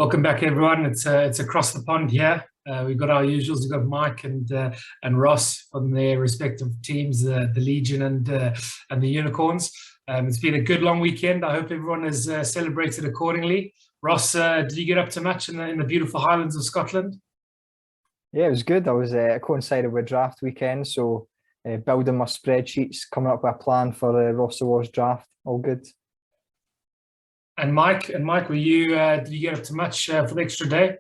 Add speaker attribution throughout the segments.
Speaker 1: Welcome back, everyone. It's across the pond here. We've got our usuals. We've got Mike and Ross from their respective teams, the Legion and the Unicorns. It's been a good long weekend. I hope everyone has celebrated accordingly. Ross, did you get up to much in the beautiful Highlands of Scotland?
Speaker 2: Yeah, it was good. I was coincided with draft weekend, so building my spreadsheets, coming up with a plan for the Ross Awards draft. All good.
Speaker 1: And Mike, were you? Did you get up to much for the extra day?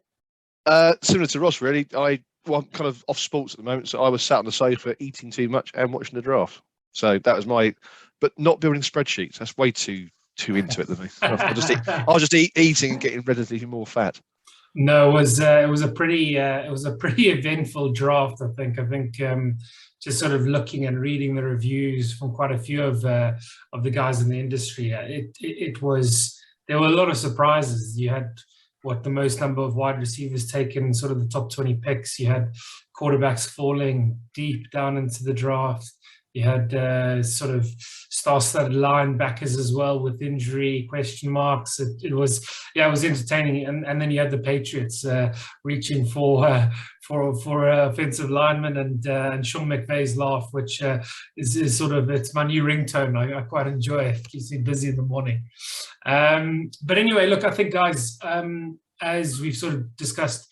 Speaker 3: Similar to Ross, really. I'm kind of off sports at the moment, so I was sat on the sofa eating too much and watching the draft. So that was but not building spreadsheets. That's way too into it than me. I was just eating and getting relatively more fat.
Speaker 1: No, it was a pretty eventful draft. I think just sort of looking and reading the reviews from quite a few of the guys in the industry. There were a lot of surprises. You had the most number of wide receivers taken, sort of the top 20 picks. You had quarterbacks falling deep down into the draft. You had sort of star-studded linebackers as well with injury question marks. It was entertaining. And then you had the Patriots reaching for offensive linemen and Sean McVay's laugh, which is sort of, it's my new ringtone. I quite enjoy it. Keeps me busy in the morning. But anyway, look, I think, guys, as we've sort of discussed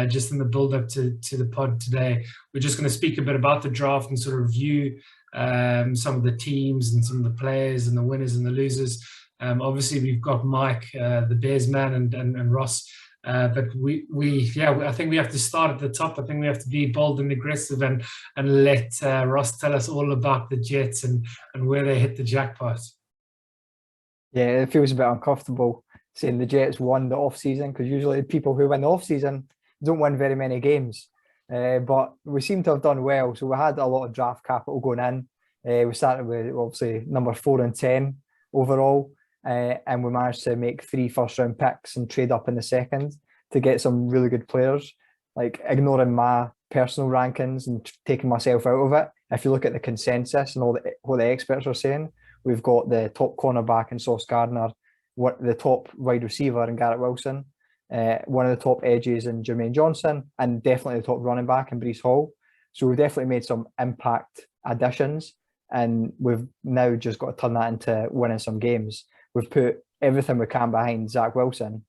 Speaker 1: just in the build-up to the pod today, we're just going to speak a bit about the draft and sort of review some of the teams and some of the players and the winners and the losers. Obviously, we've got Mike, the Bears man, and Ross. But I think we have to start at the top. I think we have to be bold and aggressive and let Ross tell us all about the Jets and where they hit the jackpot.
Speaker 2: Yeah, it feels a bit uncomfortable saying the Jets won the off-season, because usually people who win the off-season don't win very many games. But we seem to have done well. So we had a lot of draft capital going in. We started with obviously number 4 and 10 overall. And we managed to make 3 first-round picks and trade up in the second to get some really good players, like ignoring my personal rankings and taking myself out of it. If you look at the consensus and what the experts are saying, we've got the top cornerback in Sauce Gardner, the top wide receiver in Garrett Wilson, one of the top edges in Jermaine Johnson, and definitely the top running back in Breece Hall. So we've definitely made some impact additions, and we've now just got to turn that into winning some games. We've put everything we can behind Zach Wilson,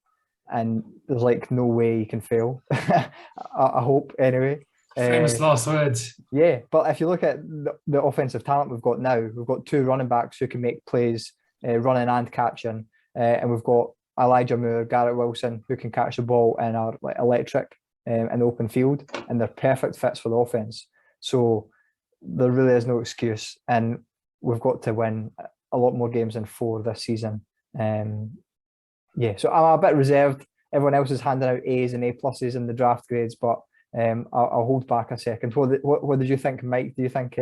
Speaker 2: and there's like no way he can fail. I hope, anyway.
Speaker 1: Famous last words.
Speaker 2: Yeah, but if you look at the offensive talent we've got now, we've got 2 running backs who can make plays, running and catching, and we've got Elijah Moore, Garrett Wilson, who can catch the ball and are like electric in the open field, and they're perfect fits for the offense. So there really is no excuse, and we've got to win a lot more games than 4 this season. So I'm a bit reserved. Everyone else is handing out A's and A pluses in the draft grades, but I'll hold back a second. What did you think, Mike? Do you think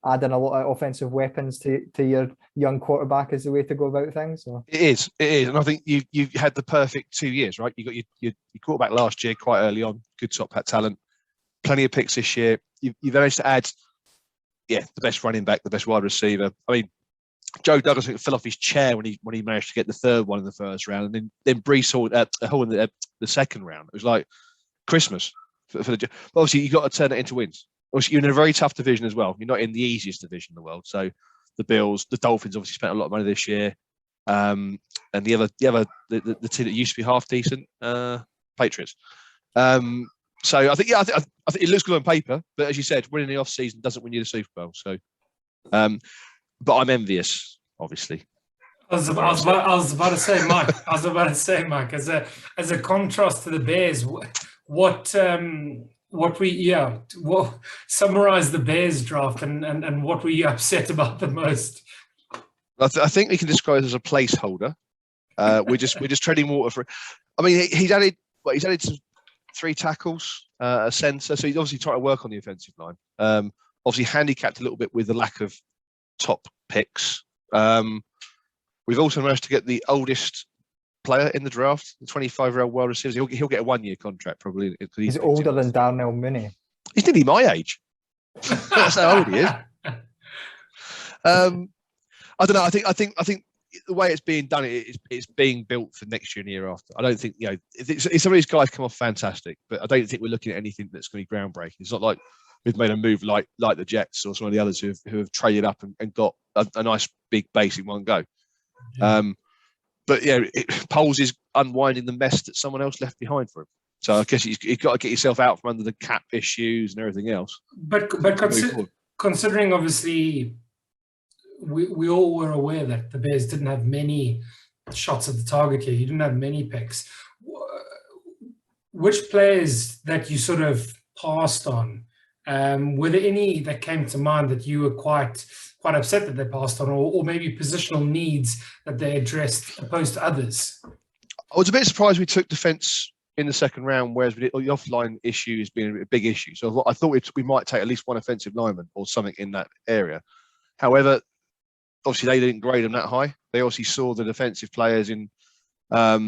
Speaker 2: adding a lot of offensive weapons to your young quarterback is the way to go about things? Or?
Speaker 3: It is, and I think you had the perfect 2 years, right? You got your quarterback last year quite early on, good top hat talent, plenty of picks this year. You've managed to add, the best running back, the best wide receiver. I mean, Joe Douglas fell off his chair when he managed to get the 3rd one in the first round, and then Breece Hall in the second round. It was like Christmas for the. Obviously, you got to turn it into wins. Obviously, you're in a very tough division as well. You're not in the easiest division in the world. So the Bills, the Dolphins, obviously spent a lot of money this year, and the team that used to be half decent, Patriots. So I think it looks good on paper, but as you said, winning the off season doesn't win you the Super Bowl. So. But I'm envious, obviously.
Speaker 1: I was about to say, Mike. As a contrast to the Bears, summarize the Bears draft and what were you upset about the most?
Speaker 3: I think we can describe it as a placeholder. We're just treading water for. I mean, he's added 3 tackles, a centre, so he's obviously trying to work on the offensive line. Obviously handicapped a little bit with the lack of top picks. We've also managed to get the oldest player in the draft, the 25-year-old wide receiver. He'll get a 1-year contract probably.
Speaker 2: He's older than Darnell Mooney.
Speaker 3: He's nearly my age. That's how old he is. I don't know. I think the way it's being done, it's being built for next year and the year after. I don't think, if some of these guys come off fantastic, but I don't think we're looking at anything that's going to be groundbreaking. It's not like we've made a move like the Jets or some of the others who have traded up and got a nice big base in one go.
Speaker 1: Yeah.
Speaker 3: But Poles is unwinding the mess that someone else left behind for him. So I guess you've got to get yourself out from under the cap issues and everything else.
Speaker 1: But considering, obviously, we all were aware that the Bears didn't have many shots at the target here. You didn't have many picks. Which players that you sort of passed on, were there any that came to mind that you were quite upset that they passed on, or maybe positional needs that they addressed opposed to others?
Speaker 3: I was a bit surprised we took defence in the second round, whereas the offline issue has been a big issue. So I thought we might take at least one offensive lineman or something in that area. However, obviously they didn't grade them that high. They obviously saw the defensive players in a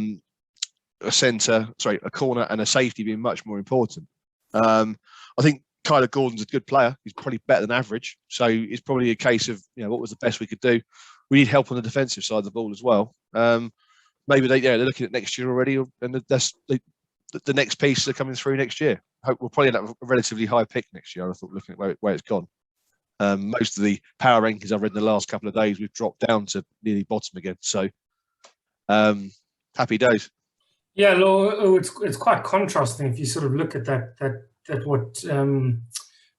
Speaker 3: corner and a safety being much more important. I think Kyler Gordon's a good player. He's probably better than average. So it's probably a case of, what was the best we could do? We need help on the defensive side of the ball as well. Maybe they're looking at next year already, and that's the next pieces are coming through next year. Hope we'll probably end up a relatively high pick next year. I thought, looking at where it's gone. Most of the power rankings I've read in the last couple of days, we've dropped down to nearly bottom again. So happy days.
Speaker 1: Yeah, it's quite contrasting if you sort of look at that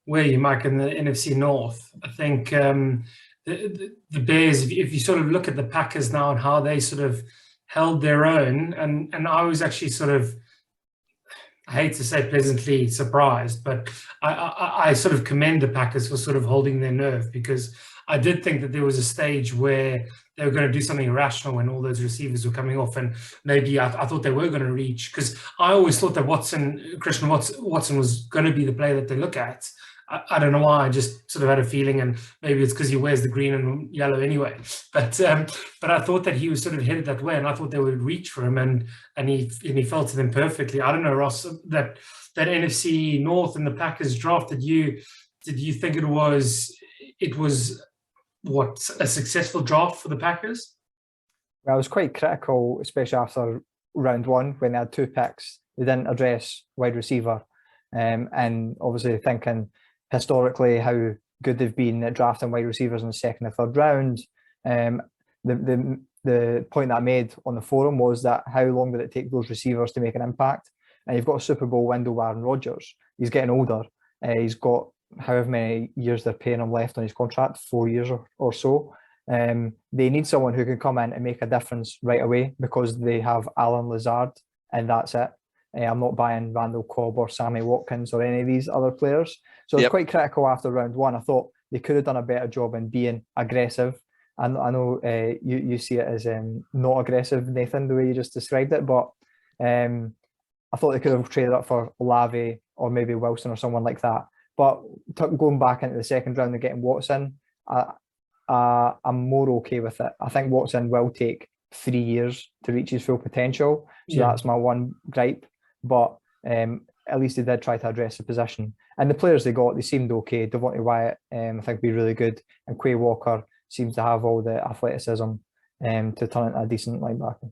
Speaker 1: where you might in the NFC North. I think the Bears, if you sort of look at the Packers now and how they sort of held their own, and I was actually sort of, I hate to say pleasantly surprised, but I sort of commend the Packers for sort of holding their nerve, because I did think that there was a stage where they were going to do something irrational when all those receivers were coming off, and maybe I thought they were going to reach, because I always thought that Christian Watson was going to be the player that they look at. I don't know why. I just sort of had a feeling, and maybe it's because he wears the green and yellow anyway. But I thought that he was sort of headed that way, and I thought they would reach for him, and he fell to them perfectly. I don't know, Ross, that NFC North and the Packers draft. Did you think it was what, a successful draft for the Packers?
Speaker 2: Well, I was quite critical, especially after round one when they had 2 picks. They didn't address wide receiver, and obviously thinking historically how good they've been at drafting wide receivers in the second and third round. The point that I made on the forum was that how long did it take those receivers to make an impact? And you've got a Super Bowl window with Aaron Rodgers. He's getting older. He's got however many years they're paying him left on his contract, 4 years or so. They need someone who can come in and make a difference right away, because they have Alan Lazard, and that's it. I'm not buying Randall Cobb or Sammy Watkins or any of these other players. So I was quite critical after round one. I thought they could have done a better job in being aggressive. And I know you see it as not aggressive, Nathan, the way you just described it. But I thought they could have traded up for Olave or maybe Wilson or someone like that. But going back into the second round and getting Watson, I'm more okay with it. I think Watson will take 3 years to reach his full potential. So that's my one gripe. But at least they did try to address the position. And the players they got, they seemed okay. Devontae Wyatt, I think, would be really good. And Quay Walker seems to have all the athleticism to turn into a decent linebacker.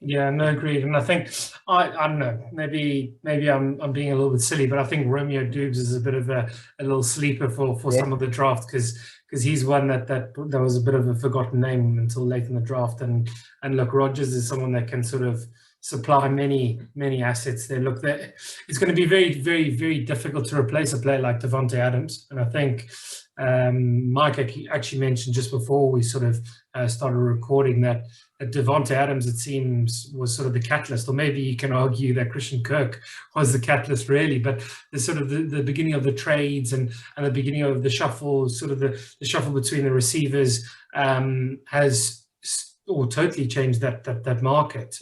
Speaker 2: Yeah,
Speaker 1: no, agreed. And I think, I don't know, maybe I'm being a little bit silly, but I think Romeo Doubs is a bit of a little sleeper for some of the draft, because he's one that was a bit of a forgotten name until late in the draft. And look, Rodgers is someone that can sort of supply many assets there. Look, it's going to be very, very, very difficult to replace a player like Davante Adams. And I think Mike actually mentioned just before we sort of started recording that Davante Adams, it seems, was sort of the catalyst, or maybe you can argue that Christian Kirk was the catalyst really, but the sort of the beginning of the trades and the beginning of the shuffle, sort of the shuffle between the receivers has totally changed that market.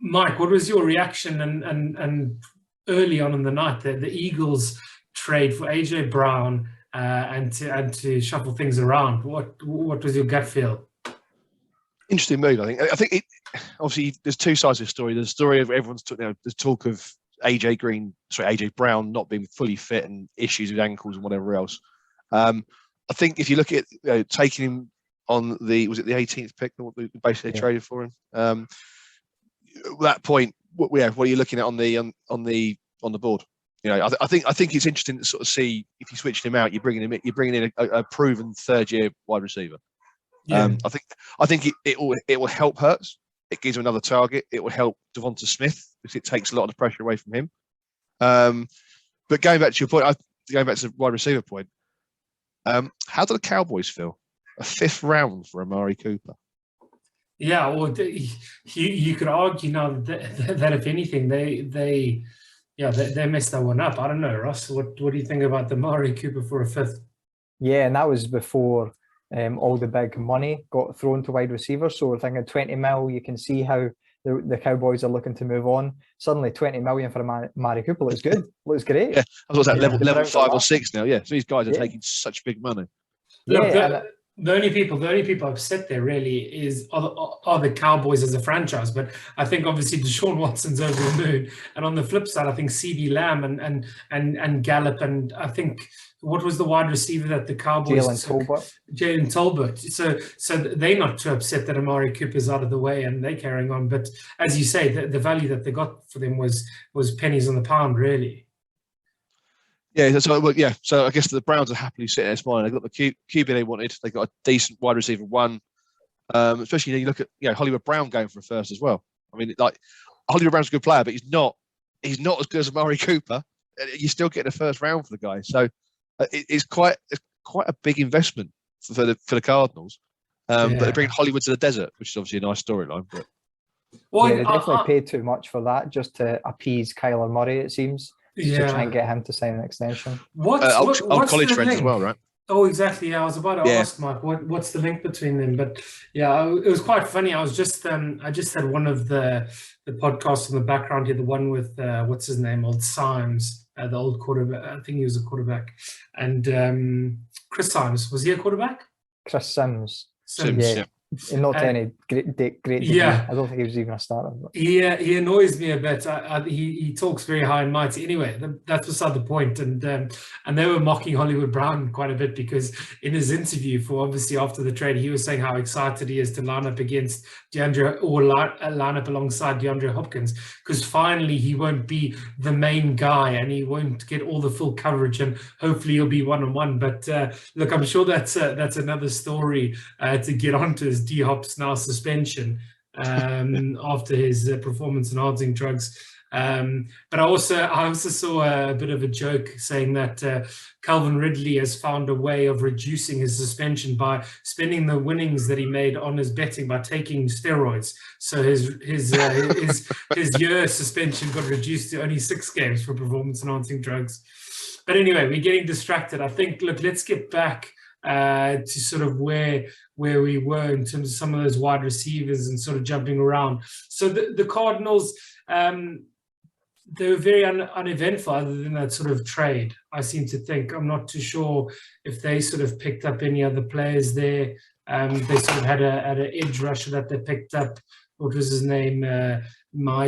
Speaker 1: Mike, what was your reaction and early on in the night, the Eagles trade for AJ Brown and to shuffle things around? What was your gut feel?
Speaker 3: Interesting move, I think. I think obviously there's two sides of the story. There's the story of everyone's there's talk of AJ Brown not being fully fit and issues with ankles and whatever else. I think if you look at taking him on the 18th pick that we basically traded for him. At that point, what are you looking at on the board? You know, I think it's interesting to sort of see if you switch him out, you're bringing in a proven third-year wide receiver.
Speaker 1: Yeah.
Speaker 3: I think it will help Hurts. It gives him another target. It will help Devonta Smith because it takes a lot of the pressure away from him. But going back to your point, going back to the wide receiver point, how do the Cowboys feel? A 5th round for Amari Cooper.
Speaker 1: Yeah, well, you could argue now that if anything, they messed that one up. I don't know, Ross. What do you think about the Amari Cooper for a 5th?
Speaker 2: Yeah, and that was before all the big money got thrown to wide receivers. So we're thinking 20 mil. You can see how the Cowboys are looking to move on. Suddenly, 20 million for Amari Cooper looks good. Looks great.
Speaker 3: Yeah, I was at level 5 or
Speaker 2: 6
Speaker 3: 6 now. Yeah, so these guys are taking such big money.
Speaker 1: Look, the only people upset there really are the Cowboys as a franchise. But I think obviously Deshaun Watson's over the moon, and on the flip side, I think CeeDee Lamb and Gallup, and I think what was the wide receiver that the Cowboys Jalen Tolbert. So they're not too upset that Amari Cooper's out of the way and they're carrying on. But as you say, the value that they got for them was pennies on the pound, really.
Speaker 3: Yeah, so I guess the Browns are happily sitting there smiling. They got the QB they wanted. They got a decent wide receiver 1. Especially you look at Hollywood Brown going for a 1st as well. I mean, like Hollywood Brown's a good player, but he's not as good as Amari Cooper. You're still getting a 1st round for the guy, so it's quite a big investment for the Cardinals. But they bring Hollywood to the desert, which is obviously a nice storyline. But
Speaker 2: they definitely paid too much for that just to appease Kyler Murray, it seems. To try and get him to sign an extension.
Speaker 3: What's college friends as well, right?
Speaker 1: Oh, exactly. Yeah, I was about to ask Mark, what's the link between them? But yeah, it was quite funny. I was just I just had one of the podcasts in the background here, the one with what's his name, old Symes, the old quarterback. I think he was a quarterback, and Chris Symes, was he a quarterback?
Speaker 2: Chris Sims.
Speaker 3: Yeah.
Speaker 2: Not to any great degree.
Speaker 1: Yeah.
Speaker 2: I don't think he was even a starter. But.
Speaker 1: He annoys me a bit. He talks very high and mighty. Anyway, that's beside the point. And they were mocking Hollywood Brown quite a bit because in his interview for obviously after the trade, he was saying how excited he is to line up against DeAndre or line up alongside DeAndre Hopkins because finally he won't be the main guy and he won't get all the full coverage and hopefully he'll be one-on-one. But look, I'm sure that's another story to get onto his D-Hop's now suspension after his performance-enhancing drugs. But I also saw a bit of a joke saying that Calvin Ridley has found a way of reducing his suspension by spending the winnings that he made on his betting by taking steroids. So his year suspension got reduced to only 6 games for performance-enhancing drugs. But anyway, we're getting distracted. I think, look, let's get back to sort of where we were in terms of some of those wide receivers and sort of jumping around. So the Cardinals, they were very uneventful other than that sort of trade, I seem to think. I'm not too sure if they sort of picked up any other players there. They sort of had an edge rusher that they picked up. What was his name?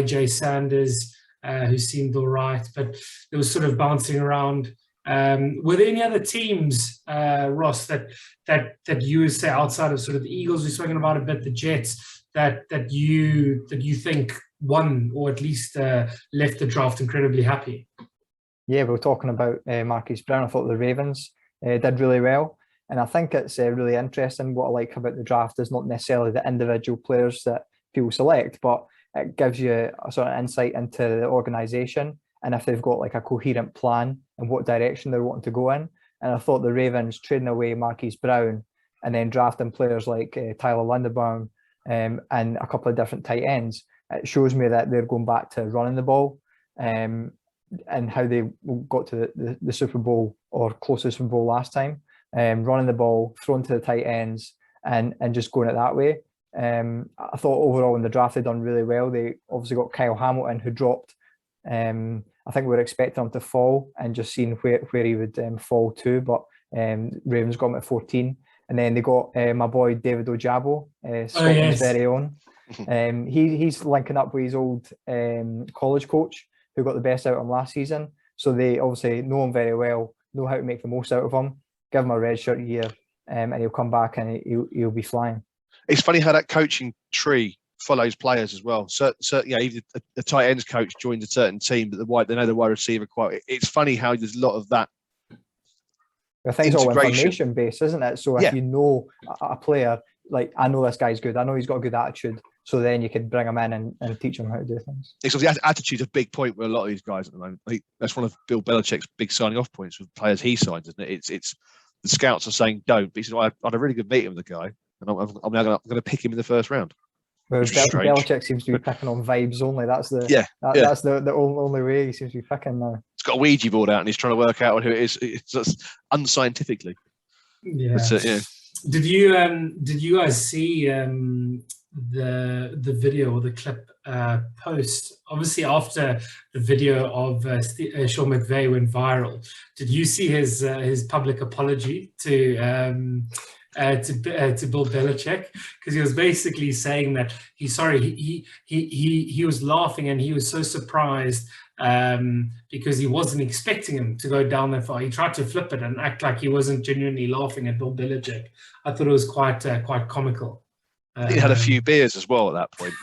Speaker 1: J. Sanders, who seemed all right, but they were sort of bouncing around. Were there any other teams, Ross, that you would say outside of sort of the Eagles, we've spoken about a bit, the Jets, that you think won or at least left the draft incredibly happy?
Speaker 2: Yeah, we were talking about Marquise Brown. I thought the Ravens did really well. And I think it's really interesting. What I like about the draft is not necessarily the individual players that people select, but it gives you a sort of insight into the organisation and if they've got like a coherent plan and what direction they're wanting to go in. And I thought the Ravens trading away Marquise Brown and then drafting players like Tyler Linderbaum and a couple of different tight ends, it shows me that they're going back to running the ball and how they got to the Super Bowl or close to the Super Bowl last time, running the ball, throwing to the tight ends and just going it that way. I thought overall in the draft they'd done really well. They obviously got Kyle Hamilton, who dropped. I think we were expecting him to fall and just seeing where he would fall to, but Ravens got him at 14. And then they got my boy David Ojabo, Scotland's very own. He's linking up with his old college coach who got the best out of him last season. So they obviously know him very well, know how to make the most out of him, give him a red shirt year, and he'll come back and he'll be flying.
Speaker 3: It's funny how that coaching tree follows players as well. So even a tight ends coach joins a certain team, but they know the wide receiver quite. It's funny how there's a lot of that.
Speaker 2: I think it's all information based, isn't it? So if you know a player, like, I know this guy's good, I know he's got a good attitude, so then you could bring him in and teach him how to do things.
Speaker 3: The attitude's a big point with a lot of these guys at the moment. That's one of Bill Belichick's big signing off points with players he signs, isn't it? It's the scouts are saying don't, but he said, well, I had a really good meeting with the guy, and I'm now going to pick him in the first round.
Speaker 2: Whereas Belichick seems to be picking on vibes only. That's the only way he seems to be picking now. He's
Speaker 3: got a Ouija board out and he's trying to work out who it is. It's just unscientifically.
Speaker 1: Yeah. Did you guys see the video or the clip post? Obviously, after the video of Sean McVay went viral, did you see his public apology to Bill Belichick? Because he was basically saying that he was laughing and he was so surprised because he wasn't expecting him to go down that far. He tried to flip it and act like he wasn't genuinely laughing at Bill Belichick. I thought it was quite comical.
Speaker 3: He had a few beers as well at that point.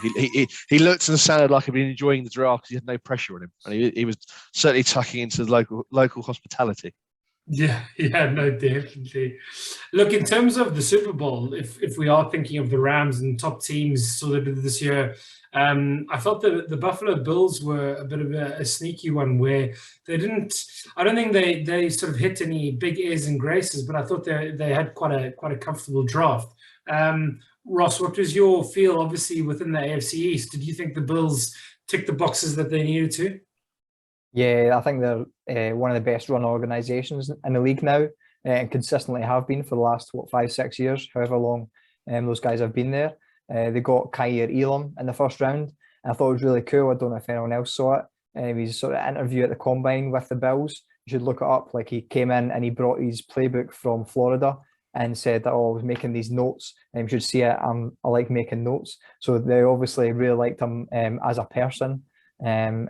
Speaker 3: He looked and sounded like he'd been enjoying the draft because he had no pressure on him, and he was certainly tucking into the local hospitality.
Speaker 1: Yeah, no, definitely. Look, in terms of the Super Bowl, if we are thinking of the Rams and top teams sort of this year, I felt that the Buffalo Bills were a bit of a sneaky one where they didn't. I don't think they sort of hit any big airs and graces, but I thought they had quite a comfortable draft. Ross, what was your feel? Obviously, within the AFC East, did you think the Bills ticked the boxes that they needed to?
Speaker 2: Yeah, I think they're one of the best run organisations in the league now, and consistently have been for the last 5-6 years, however long those guys have been there. They got Kaiir Elam in the first round, and I thought it was really cool. I don't know if anyone else saw it. His sort of interview at the combine with the Bills. You should look it up. Like, he came in and he brought his playbook from Florida and said that, I was making these notes, and you should see it. I like making notes. So they obviously really liked him as a person, and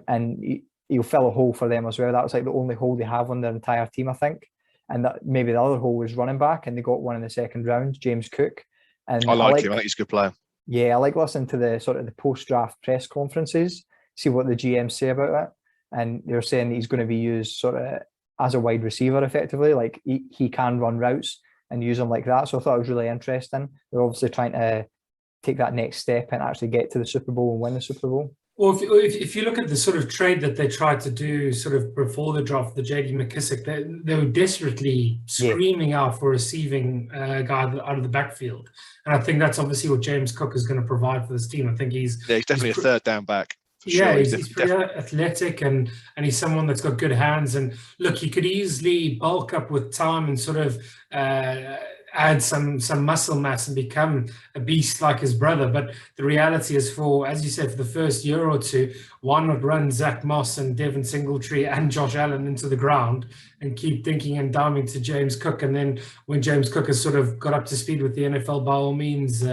Speaker 2: he'll fill a hole for them as well. That was like the only hole they have on their entire team, I think. And that maybe the other hole was running back, and they got one in the second round, James Cook. And
Speaker 3: I like him. I think he's a good player.
Speaker 2: Yeah, I like listening to the sort of the post-draft press conferences, see what the GMs say about it. And they're saying that he's going to be used sort of as a wide receiver effectively. Like, he can run routes and use them like that. So I thought it was really interesting. They're obviously trying to take that next step and actually get to the Super Bowl and win the Super Bowl.
Speaker 1: Well, if you look at the sort of trade that they tried to do sort of before the draft, the J.D. McKissick, they were desperately screaming out for a receiving guy out of the backfield. And I think that's obviously what James Cook is going to provide for this team. I think he's
Speaker 3: definitely a third down back.
Speaker 1: Yeah, sure. He's pretty athletic and he's someone that's got good hands. And look, he could easily bulk up with time and sort of add some muscle mass and become a beast like his brother. But the reality is, as you said, for the first year or two, why not run Zach Moss and Devin Singletary and Josh Allen into the ground and keep thinking and diving to James Cook? And then when James Cook has sort of got up to speed with the NFL, by all means,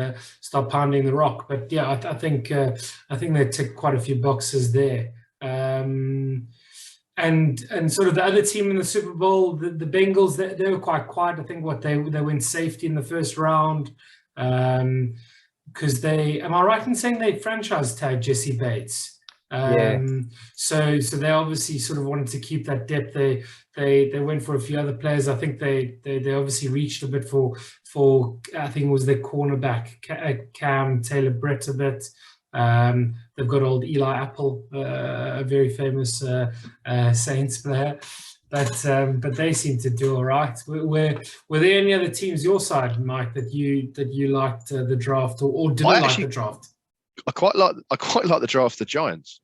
Speaker 1: start pounding the rock. But yeah, I think they tick quite a few boxes there. And sort of the other team in the Super Bowl, the Bengals, they were quite quiet. I think they went safety in the first round because am I right in saying they franchise tagged Jesse Bates? So they obviously sort of wanted to keep that depth. They went for a few other players. I think they obviously reached a bit for I think it was their cornerback Cam Taylor-Britt a bit. They've got old Eli Apple, a very famous Saints player, but they seem to do all right. Were there any other teams your side, Mike, that you liked the draft or didn't like the draft?
Speaker 3: I quite like the draft of the Giants,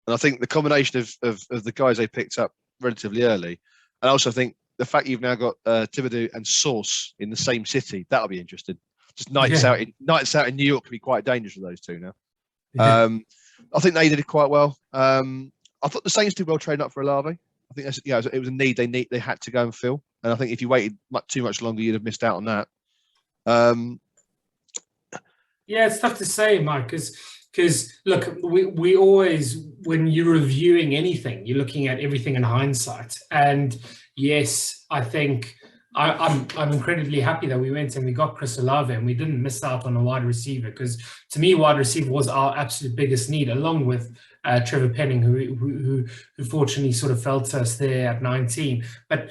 Speaker 3: and I think the combination of the guys they picked up relatively early, and I also think the fact you've now got Thibodeau and Sauce in the same city, that'll be interesting. Just nights out in New York can be quite dangerous for those two now. Yeah. I think they did it quite well. I thought the Saints did well trading up for Olave. I think it was a need they had to go and fill. And I think if you waited too much longer, you'd have missed out on that.
Speaker 1: Yeah, it's tough to say, Mike, because look, we always, when you're reviewing anything, you're looking at everything in hindsight. And yes, I think I'm incredibly happy that we went and we got Chris Olave and we didn't miss out on a wide receiver, because to me, wide receiver was our absolute biggest need, along with Trevor Penning, who fortunately sort of fell to us there at 19. But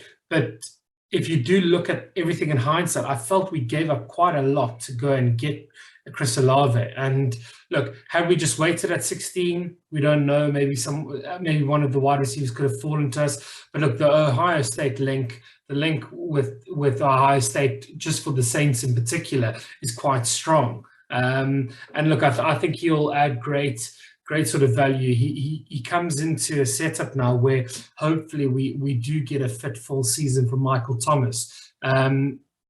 Speaker 1: if you do look at everything in hindsight, I felt we gave up quite a lot to go and get Chris Olave. And look, had we just waited at 16, we don't know. Maybe one of the wide receivers could have fallen to us. But look, the Ohio State link, the link with Ohio State, just for the Saints in particular, is quite strong. And look, I think he'll add great sort of value. He comes into a setup now where hopefully we do get a fit full season from Michael Thomas,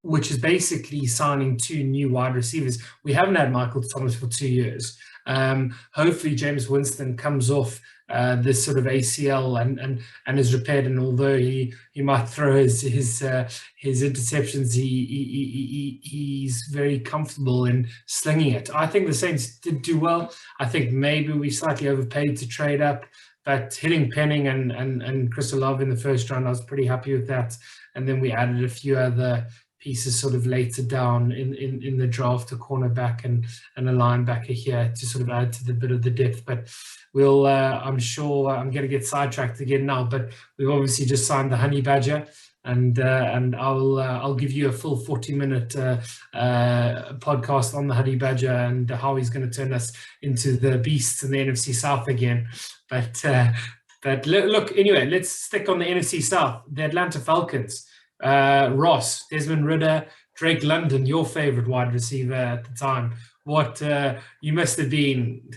Speaker 1: which is basically signing 2 new wide receivers. We haven't had Michael Thomas for 2 years. Hopefully James Winston comes off this sort of ACL and is repaired. And although he might throw his interceptions, he's very comfortable in slinging it. I think the Saints did do well. I think maybe we slightly overpaid to trade up, but hitting Penning and Chris Olave in the first round, I was pretty happy with that. And then we added a few other pieces sort of later down in the draft, a cornerback and a linebacker here to sort of add to the bit of the depth. But we'll, I'm sure I'm going to get sidetracked again now, but we've obviously just signed the Honey Badger, and I'll give you a full 40-minute podcast on the Honey Badger and how he's going to turn us into the beasts in the NFC South again. But look, anyway, let's stick on the NFC South. The Atlanta Falcons. Ross, Desmond Ridder, Drake London, your favorite wide receiver at the time. What you must have been,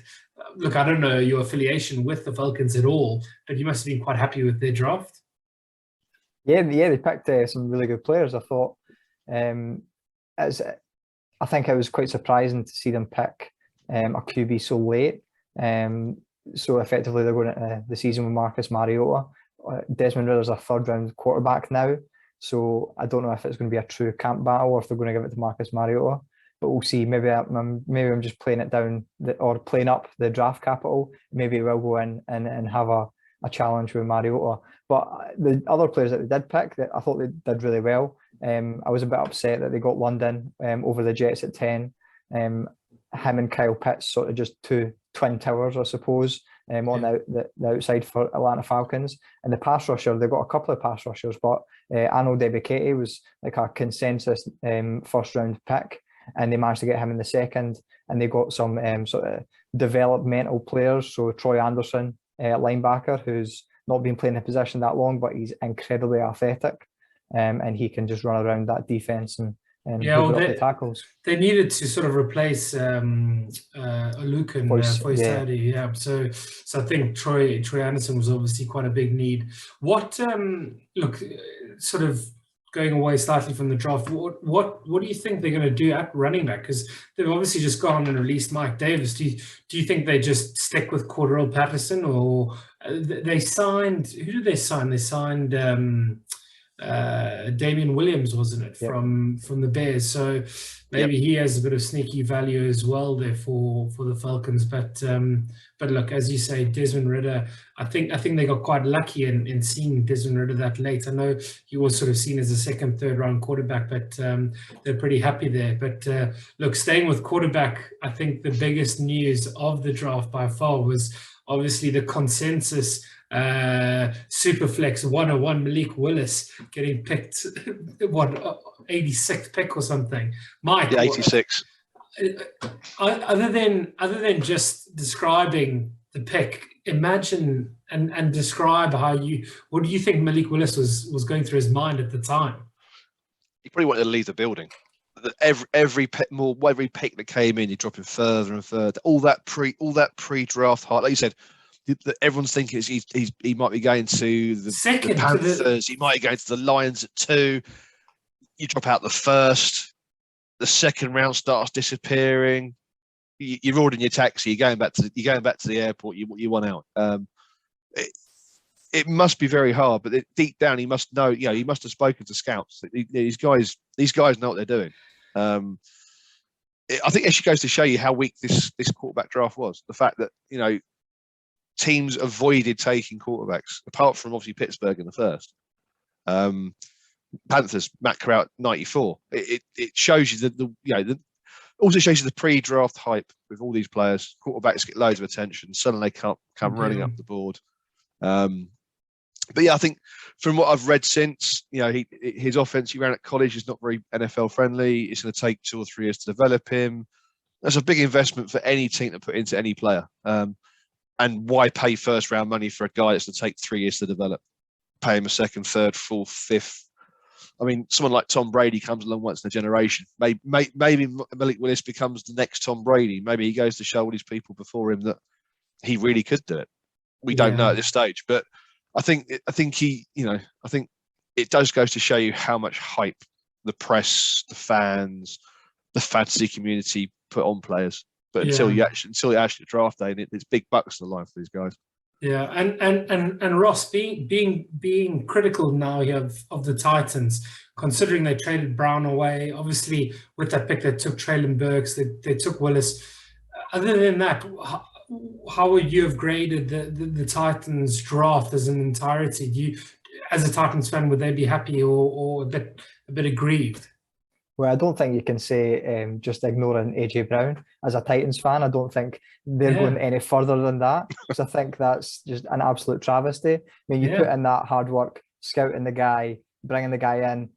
Speaker 1: look, I don't know your affiliation with the Falcons at all, but you must have been quite happy with their draft.
Speaker 2: Yeah, they picked some really good players. I thought, I think it was quite surprising to see them pick a QB so late. So effectively, they're going into the season with Marcus Mariota. Desmond Ridder's a 3rd-round quarterback now. So I don't know if it's going to be a true camp battle or if they're going to give it to Marcus Mariota, but we'll see. Maybe I'm just playing it down or playing up the draft capital. Maybe we'll go in and have a challenge with Mariota. But the other players that they did pick, that I thought they did really well. I was a bit upset that they got London over the Jets at 10. Him and Kyle Pitts sort of just 2 twin towers, I suppose, on the outside for Atlanta Falcons. And the pass rusher, they've got a couple of pass rushers, but Arnold Ebiketie was like a consensus 1st-round pick, and they managed to get him in the 2nd. And they got some sort of developmental players. So Troy Anderson, linebacker, who's not been playing the position that long, but he's incredibly athletic, and he can just run around that defense and the tackles.
Speaker 1: They needed to sort of replace Olukin Foyestadi. Yeah. So I think Troy Anderson was obviously quite a big need. What look, sort of going away slightly from the draft, what do you think they're going to do at running back? Because they've obviously just gone and released Mike Davis. Do you think they just stick with Cordarrelle Patterson, or they signed? Who did they sign? They signed Damian Williams, wasn't it, from the Bears? So maybe he has a bit of sneaky value as well there for the Falcons. But look, as you say, Desmond Ridder, I think they got quite lucky in seeing Desmond Ridder that late. I know he was sort of seen as a 2nd, 3rd-round quarterback, but they're pretty happy there. But look, staying with quarterback, I think the biggest news of the draft by far was obviously the consensus Superflex 101 Malik Willis getting picked, 86th pick or something. Mike,
Speaker 3: 86.
Speaker 1: Other than just describing the pick, imagine and describe what do you think Malik Willis was going through his mind at the time?
Speaker 3: He probably wanted to leave the building. Every pick that came in, you're dropping further and further. All that pre-draft hype, like you said. Everyone's thinking he might be going to the Panthers. He might be going to the Lions at 2. You drop out the 1st. The 2nd round starts disappearing. You're ordering your taxi. You're going back to the airport. You want out. It must be very hard, but deep down he must know. He must have spoken to scouts. These guys know what they're doing. I think it goes to show you how weak this quarterback draft was. The fact that teams avoided taking quarterbacks, apart from obviously Pittsburgh in the 1st. Panthers, Matt Corral 94. It shows you also shows you the pre-draft hype with all these players. Quarterbacks get loads of attention. Suddenly they come running up the board. But yeah, I think from what I've read since, his offense he ran at college is not very NFL friendly. It's going to take 2 or 3 years to develop him. That's a big investment for any team to put into any player. And why pay first round money for a guy that's going to take 3 years to develop? Pay him a second, third, fourth, fifth. I mean, someone like Tom Brady comes along once in a generation. Maybe Malik Willis becomes the next Tom Brady. Maybe he goes to show all these people before him that he really could do it. We don't know at this stage, but I think it does goes to show you how much hype the press, the fans, the fantasy community put on players. But until you actually draft day, it's big bucks on the line for these guys.
Speaker 1: Yeah, and Ross, being critical now of the Titans, considering they traded Brown away, obviously with that pick they took Traylon Burks, they took Willis. Other than that, how would you have graded the Titans draft as an entirety? Do you, as a Titans fan, would they be happy or a bit aggrieved?
Speaker 2: Well, I don't think you can say just ignoring AJ Brown. As a Titans fan, I don't think they're going any further than that, because I think that's just an absolute travesty. I mean, you put in that hard work, scouting the guy, bringing the guy in,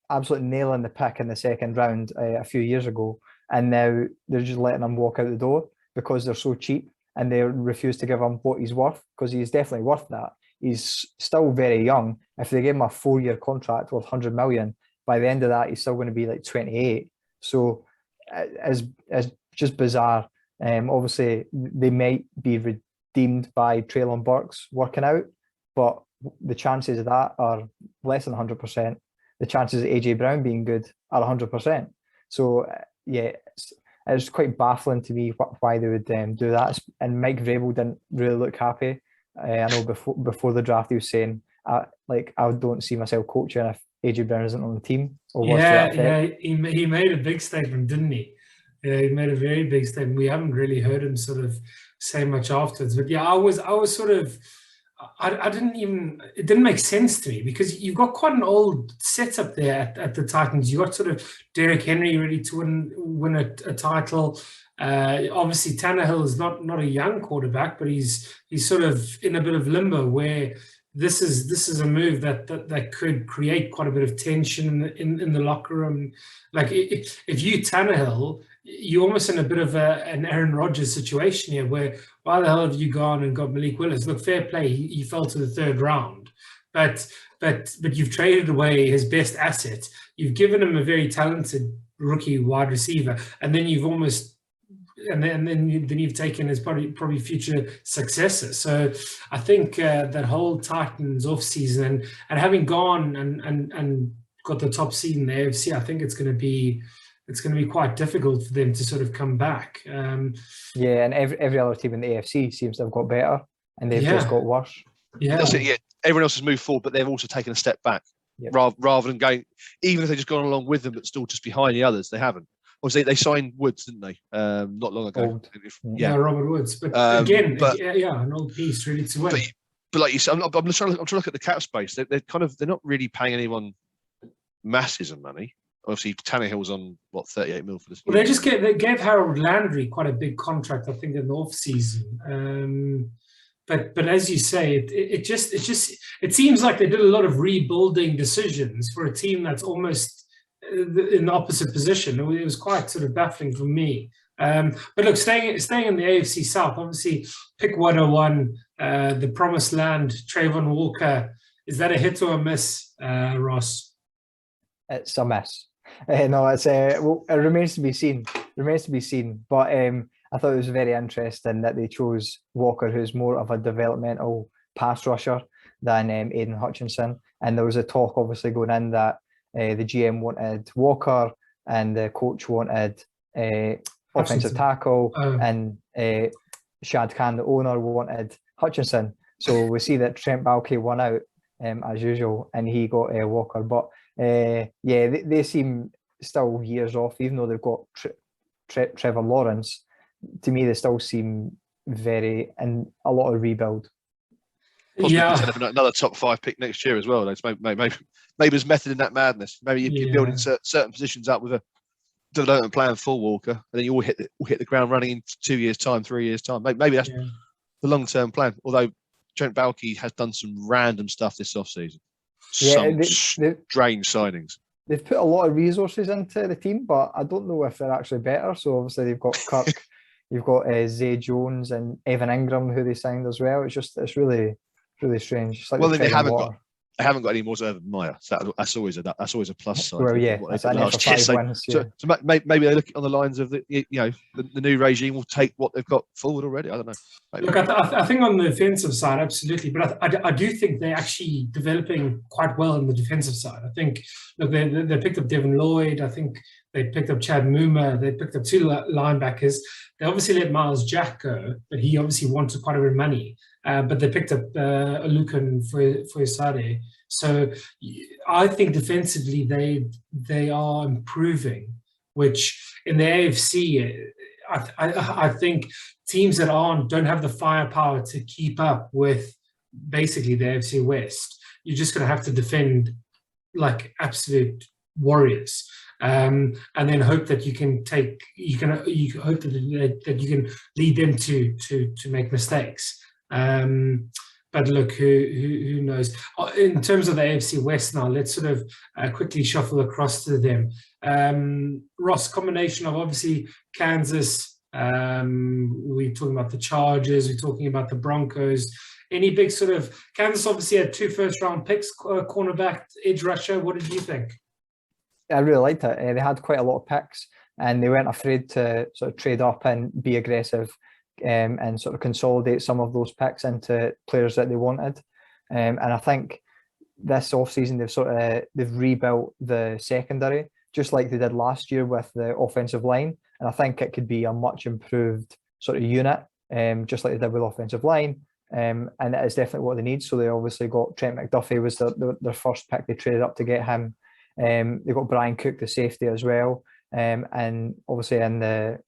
Speaker 2: absolutely nailing the pick in the second round a few years ago, and now they're just letting him walk out the door because they're so cheap and they refuse to give him what he's worth, because he's definitely worth that. He's still very young. If they gave him a 4-year contract worth $100 million, by the end of that, he's still going to be like 28. So it's just bizarre. Obviously, they might be redeemed by Traylon Burks working out, but the chances of that are less than 100%. The chances of AJ Brown being good are 100%. So yeah, it's quite baffling to me why they would do that. And Mike Vrabel didn't really look happy. I know before the draft he was saying, I don't see myself coaching if AJ Brown isn't on the team. Or
Speaker 1: He made a big statement, didn't he? Yeah, he made a very big statement. We haven't really heard him sort of say much afterwards. But yeah, I was sort of, I didn't even, it didn't make sense to me, because you've got quite an old setup there at the Titans. You got sort of Derrick Henry ready to win a title. Obviously Tannehill is not a young quarterback, but he's sort of in a bit of limbo where this is a move that could create quite a bit of tension in the locker room. Like if you Tannehill, you're almost in a bit of an Aaron Rodgers situation here, where why the hell have you gone and got Malik Willis? Look, fair play, he fell to the 3rd round, but you've traded away his best asset. You've given him a very talented rookie wide receiver, and then you've almost. And then you've taken his probably future successor. So I think that whole Titans offseason and having gone and got the top seed in the AFC, I think it's going to be quite difficult for them to sort of come back.
Speaker 2: And every other team in the AFC seems to have got better, and they've just got worse.
Speaker 1: Yeah,
Speaker 3: that's it. Yeah, everyone else has moved forward, but they've also taken a step back. Yep. Rather than going, even if they've just gone along with them, but still just behind the others, they haven't. Obviously, they signed Woods, didn't they? Not long ago.
Speaker 1: Robert Woods. But again, an old piece ready to win.
Speaker 3: But like you said, I'm trying to look at the cap space. They're not really paying anyone masses of money. Obviously, Tannehill's on 38 mil for this.
Speaker 1: Well, they gave Harold Landry quite a big contract, I think, in the off season. But as you say, it seems like they did a lot of rebuilding decisions for a team that's almost in the opposite position. It was quite sort of baffling for me. But look, staying in the AFC South, obviously pick 101, the promised land, Trayvon Walker. Is that a hit or a miss, Ross?
Speaker 2: It's a miss. No, it's it remains to be seen. But I thought it was very interesting that they chose Walker, who's more of a developmental pass rusher than Aiden Hutchinson. And there was a talk obviously going in that the GM wanted Walker and the coach wanted offensive tackle, and Shad Khan, the owner, wanted Hutchinson. So we see that Trent Baalke won out as usual, and he got Walker. But they seem still years off, even though they've got Trevor Lawrence. To me, they still seem in a lot of rebuild.
Speaker 3: Possibly
Speaker 1: Yeah,
Speaker 3: could have another top 5 pick next year as well. Maybe there's method in that madness. Maybe you're building certain positions up with a development plan for Walker, and then you all hit the ground running in 2 years' time, 3 years' time. Maybe that's the long-term plan. Although Trent Baalke has done some random stuff this offseason. Some strange signings.
Speaker 2: They've put a lot of resources into the team, but I don't know if they're actually better. So obviously they've got Kirk, you've got Zay Jones and Evan Ingram, who they signed as well. It's really strange. It's like
Speaker 3: they haven't got any more to Urban Meyer. So that's always a plus side.
Speaker 2: Well, yeah, that's an extra 5 wins.
Speaker 3: So maybe they look on the lines of the new regime will take what they've got forward already. I don't know. Maybe.
Speaker 1: Look, I think on the defensive side, absolutely, but I do think they're actually developing quite well on the defensive side. I think they picked up Devin Lloyd. I think they picked up Chad Muma. They picked up 2 linebackers. They obviously let Miles Jack go, but he obviously wanted quite a bit of money. But they picked up Alukan for Isade. So I think defensively they are improving, which in the AFC, I think teams that don't have the firepower to keep up with basically the AFC West, you're just going to have to defend like absolute warriors. And then hope that you can hope that you can lead them to make mistakes. But look, who knows? In terms of the AFC West now, let's sort of quickly shuffle across to them. Ross, combination of obviously Kansas, we're talking about the Chargers, we're talking about the Broncos. Any big sort of, Kansas obviously had 2 first-round picks, cornerback, edge rusher. What did you think?
Speaker 2: I really liked it. They had quite a lot of picks, and they weren't afraid to sort of trade up and be aggressive. And sort of consolidate some of those picks into players that they wanted. And I think this offseason they've rebuilt the secondary, just like they did last year with the offensive line. And I think it could be a much improved sort of unit, just like they did with offensive line. And it is definitely what they need. So they obviously got Trent McDuffie was their first pick. They traded up to get him. They got Brian Cook, the safety, as well. And obviously in the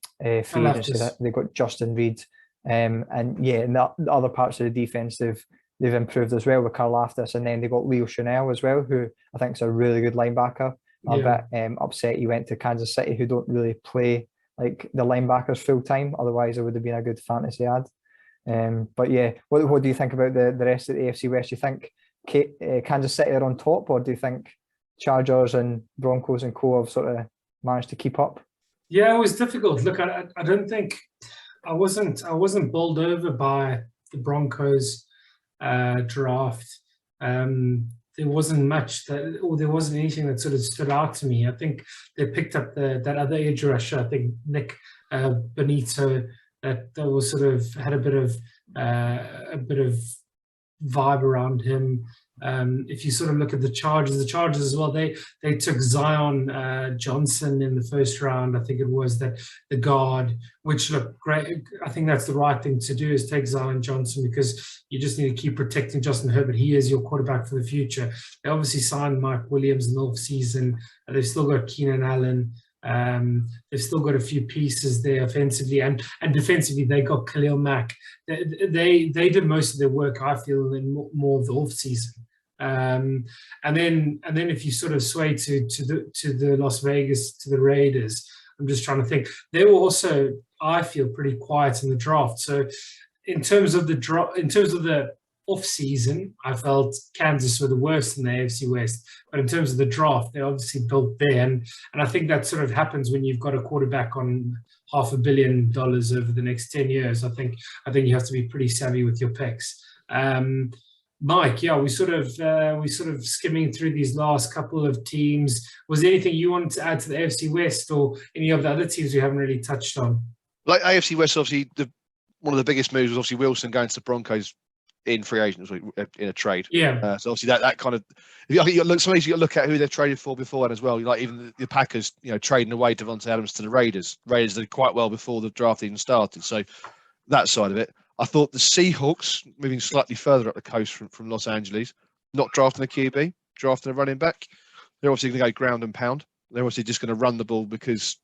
Speaker 2: free agency, they got Justin Reed. And in the other parts of the defense, they've improved as well with Karlaftis. And then they got Leo Chanel as well, who I think is a really good linebacker. I'm a bit upset he went to Kansas City, who don't really play like the linebackers full time. Otherwise, it would have been a good fantasy ad. But yeah, what do you think about the rest of the AFC West? Do you think Kansas City are on top, or do you think Chargers and Broncos and co have sort of managed to keep up?
Speaker 1: Yeah, it was difficult. Look, I don't think I wasn't bowled over by the Broncos draft. There wasn't much there wasn't anything that sort of stood out to me. I think they picked up that other edge rusher. I think Nick Benito that was sort of had a bit of vibe around him. If you sort of look at the Chargers as well, they took Zion Johnson in the first round. I think it was the guard, which looked great. I think that's the right thing to do, is take Zion Johnson, because you just need to keep protecting Justin Herbert. He is your quarterback for the future. They obviously signed Mike Williams in the offseason. They've still got Keenan Allen. They've still got a few pieces there offensively and defensively. They got Khalil Mack. They did most of their work, I feel, in more of the offseason. And then if you sort of sway to the Las Vegas, to the Raiders, I'm just trying to think. They were also, I feel, pretty quiet in the draft. So in terms of the off-season, I felt Kansas were the worst in the AFC West. But in terms of the draft, they obviously built there. And I think that sort of happens when you've got a quarterback on $500 million over the next 10 years. I think you have to be pretty savvy with your picks. Mike, yeah, we sort of skimming through these last couple of teams. Was there anything you wanted to add to the AFC West or any of the other teams we haven't really touched on? Like
Speaker 3: AFC West, obviously, one of the biggest moves was obviously Wilson going to the Broncos in free agents in a trade.
Speaker 1: Yeah.
Speaker 3: So obviously that kind of, I think you got to look at who they've traded for beforehand as well. Like even the Packers, trading away Devontae Adams to the Raiders. Raiders did quite well before the draft even started. So that side of it. I thought the Seahawks, moving slightly further up the coast from Los Angeles, not drafting a QB, drafting a running back. They're obviously going to go ground and pound. They're obviously just going to run the ball because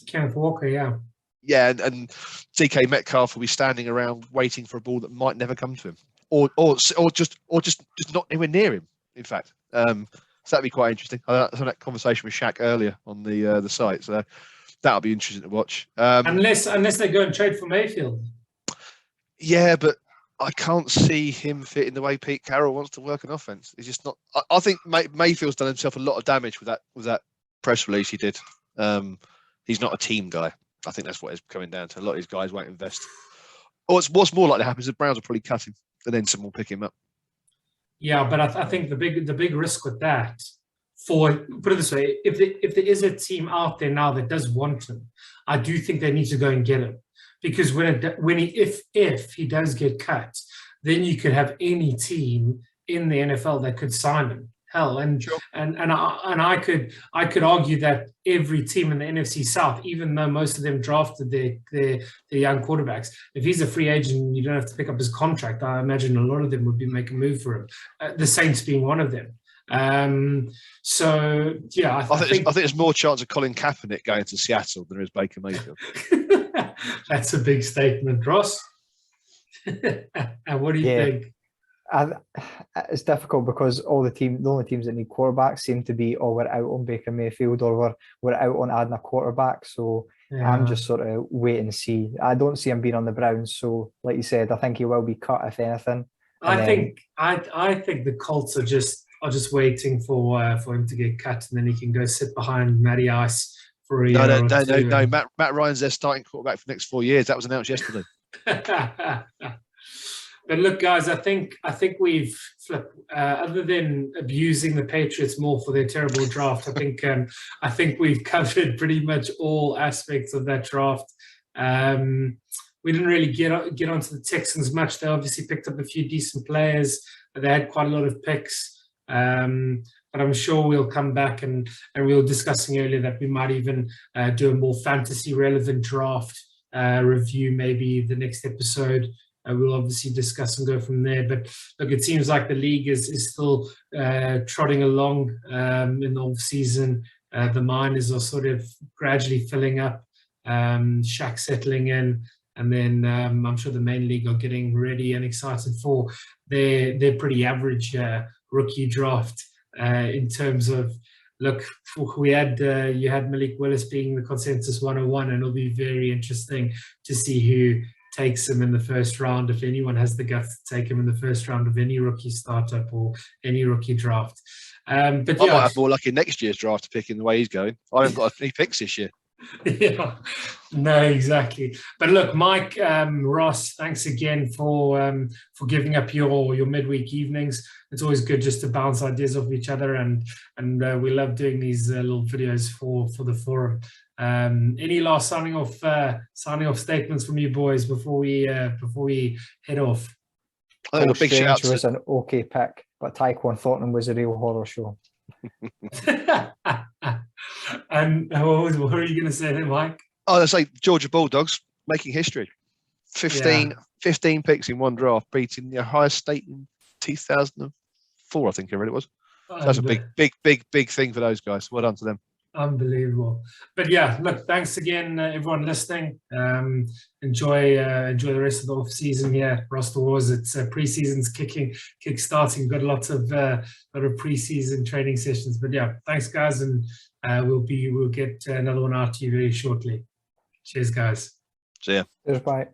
Speaker 1: Kenneth Walker, yeah.
Speaker 3: Yeah, and DK Metcalf will be standing around waiting for a ball that might never come to him. just not anywhere near him. In fact, so that'd be quite interesting. I had that conversation with Shaq earlier on the site, so that'll be interesting to watch.
Speaker 1: Unless they go and trade for Mayfield.
Speaker 3: Yeah, but I can't see him fitting the way Pete Carroll wants to work an offense. He's just not. I think Mayfield's done himself a lot of damage with that press release he did. He's not a team guy. I think that's what it's coming down to. A lot of these guys won't invest. Or what's more likely to happen is the Browns will probably cut him, and then someone will pick him up.
Speaker 1: Yeah, but I think the big risk with that, put it this way, if there is a team out there now that does want him, I do think they need to go and get him, because if he does get cut, then you could have any team in the NFL that could sign him. Hell, and
Speaker 3: Sure.
Speaker 1: and I could argue that every team in the NFC South, even though most of them drafted their young quarterbacks, if he's a free agent and you don't have to pick up his contract, I imagine a lot of them would be making a move for him. The Saints being one of them. So yeah,
Speaker 3: I think there's more chance of Colin Kaepernick going to Seattle than there is Baker Mayfield.
Speaker 1: That's a big statement, Ross. And what do you think?
Speaker 2: It's difficult because the only teams that need quarterbacks seem to be, we're out on Baker Mayfield, or we're out on adding a quarterback. So yeah. I'm just sort of wait and see. I don't see him being on the Browns. So like you said, I think he will be cut if anything.
Speaker 1: I think the Colts are just waiting for him to get cut, and then he can go sit behind Matty Ice for a year.
Speaker 3: No. Matt Ryan's their starting quarterback for the next 4 years. That was announced yesterday.
Speaker 1: But look, guys, I think we've flipped. Other than abusing the Patriots more for their terrible draft, I think we've covered pretty much all aspects of that draft. We didn't really get onto the Texans much. They obviously picked up a few decent players. They had quite a lot of picks. But I'm sure we'll come back, and we were discussing earlier that we might even do a more fantasy relevant draft review, maybe the next episode. We'll obviously discuss and go from there. But look, it seems like the league is still trotting along in the off season. The miners are sort of gradually filling up, Shaq settling in, and then I'm sure the main league are getting ready and excited for their pretty average rookie draft in terms of, look, you had Malik Willis being the consensus 101, and it'll be very interesting to see who takes him in the first round, if anyone has the guts to take him in the first round of any rookie startup or any rookie draft. But
Speaker 3: I might have more luck in next year's draft to pick in the way he's going. I haven't got any picks this year.
Speaker 1: Yeah, no, exactly. But look, Mike, Ross, thanks again for giving up your midweek evenings. It's always good just to bounce ideas off each other, and we love doing these little videos for the forum. Any last signing off statements from you boys before we head off?
Speaker 3: I think a big shout out
Speaker 2: was an okay pick, but Tyquan Thornton was a real horror show.
Speaker 1: And what are you going to say then, Mike?
Speaker 3: Oh, I say Georgia Bulldogs making history. 15 picks in one draft, beating the Ohio State in 2004, I think I read it was. So that's a big thing for those guys. Well done to them.
Speaker 1: Unbelievable. But yeah, look, thanks again, everyone listening. Enjoy the rest of the off season here. Roster Wars, it's pre-season's kick-starting. Got lots of pre-season training sessions. But yeah, thanks guys, and we'll get another one out to you very shortly. Cheers, guys.
Speaker 3: See ya.
Speaker 2: Cheers, bye.